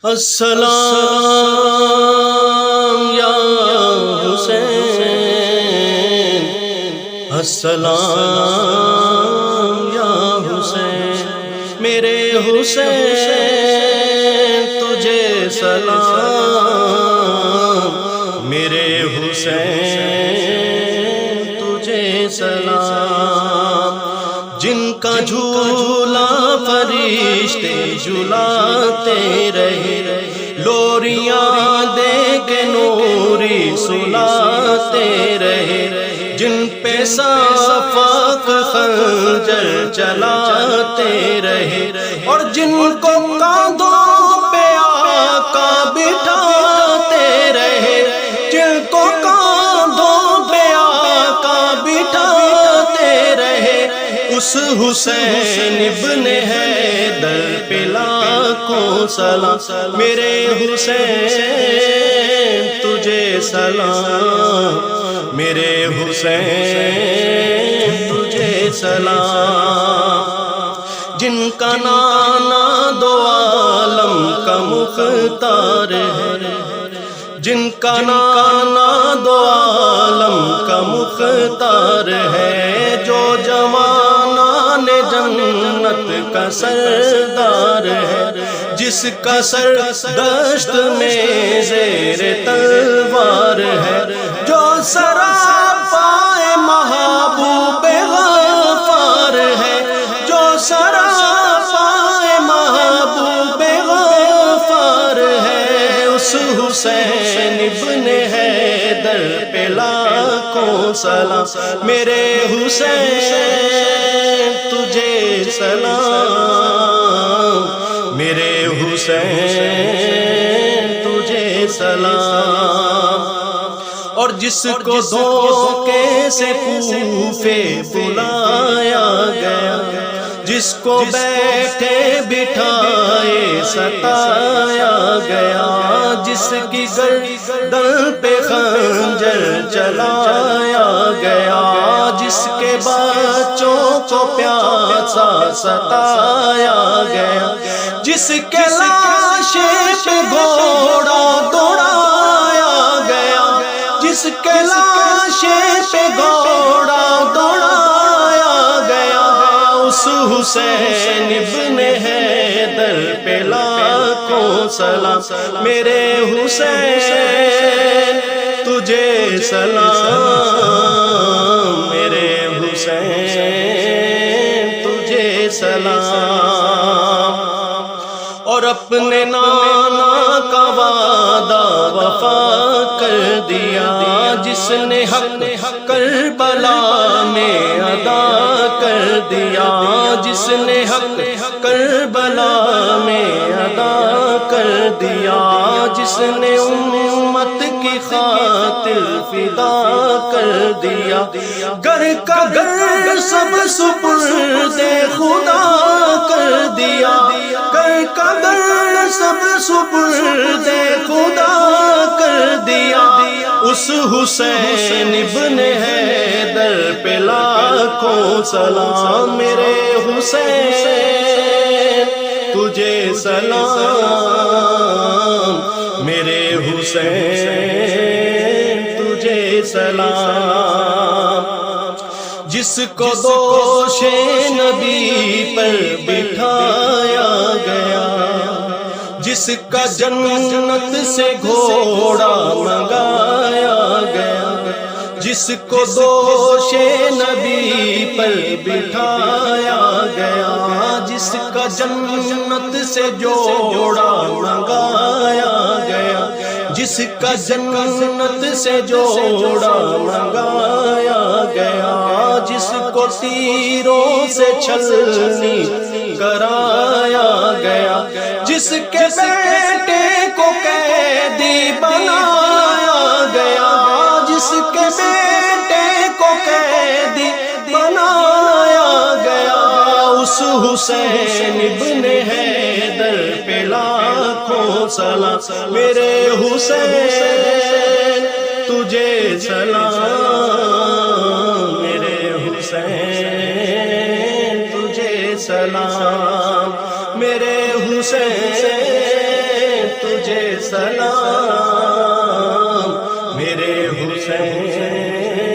السلام یا حسین، السلام یا حسین، میرے حسین تجھے سلام، میرے حسین تجھے سلام، جن کا جھولا فرشتے جھلاتے رہے، لوریاں دے کے نوری سلاتے رہے، جن پہ صفاق خنجر چلاتے رہے، اور جن کو کاندھوں پہ آقا بٹھاتے رہے، جن کو کاندھوں پہ آقا بٹھاتے رہے، اس حسین ابن حیدر پہ لاکھوں سلام، میرے حسین تجھے سلام، میرے حسین تجھے سلام، جن کا نانا دو عالم کا مختار ہے، جن کا نانا دو عالم کا مختار ہے، جو جوانان جنت کا سردار ہے، جس کا سر دشت میں زیر تلوار ہے، جو سراپائے محبوب غفار ہے، جو سراپائے محبوب غفار ہے، اس حسین ابن حیدر پہ لاکھوں سلام، میرے حسین تجھے سلام، میرے حسین تجھے سلام، اور جس کو دھوکے سے کوفے بلایا گیا، جس کو بیٹھے بٹھائے ستایا گیا، جس کی گردن پہ خنجر چلایا گیا، جس کے بچوں کو پیاسا ستایا گیا، جس کے لاشے پہ گھوڑا دوڑایا گیا، جس کے لاشے پہ گھوڑا دوڑایا گیا، اس حسین ابن حیدر پہ لاکھوں سلام، میرے حسین تجھے سلام، میرے حسین تجھے سلام، اور اپنے نانا کا وعدہ وفا کر دیا، جس نے حق کربلا میں ادا کر دیا، جس نے حق کربلا میں ادا کر دیا، جس نے امت کی خاطر فدا کر دیا، گھر کا گھر سب سپرد خدا کر دیا، گھر کا گھر سب سپرد خدا کر دیا، اس حسین ابن حیدر پہ لاکھوں سلام، میرے حسین تجھے سلام، میرے حسین تجھے سلام، جس کو دوش نبی پر بٹھایا گیا، جس کا جنت سے گھوڑا منگایا گیا، جس کو دوش نبی پر بٹھایا گیا، جس کا جنت سے جوڑا منگایا گیا، جس کا جنت سے جوڑا منگایا گیا، جس کو تیروں سے چھلنی کرایا گیا، جس کے بیٹے کو قیدی بنایا گیا، جس کے بیٹے کو قیدی بنایا گیا، اس حسین ابن حیدر پہ لاکھوں سلام، میرے حسین تجھے سلام، میرے حسین تجھے سلام، میرے حسین سلام، میرے حسین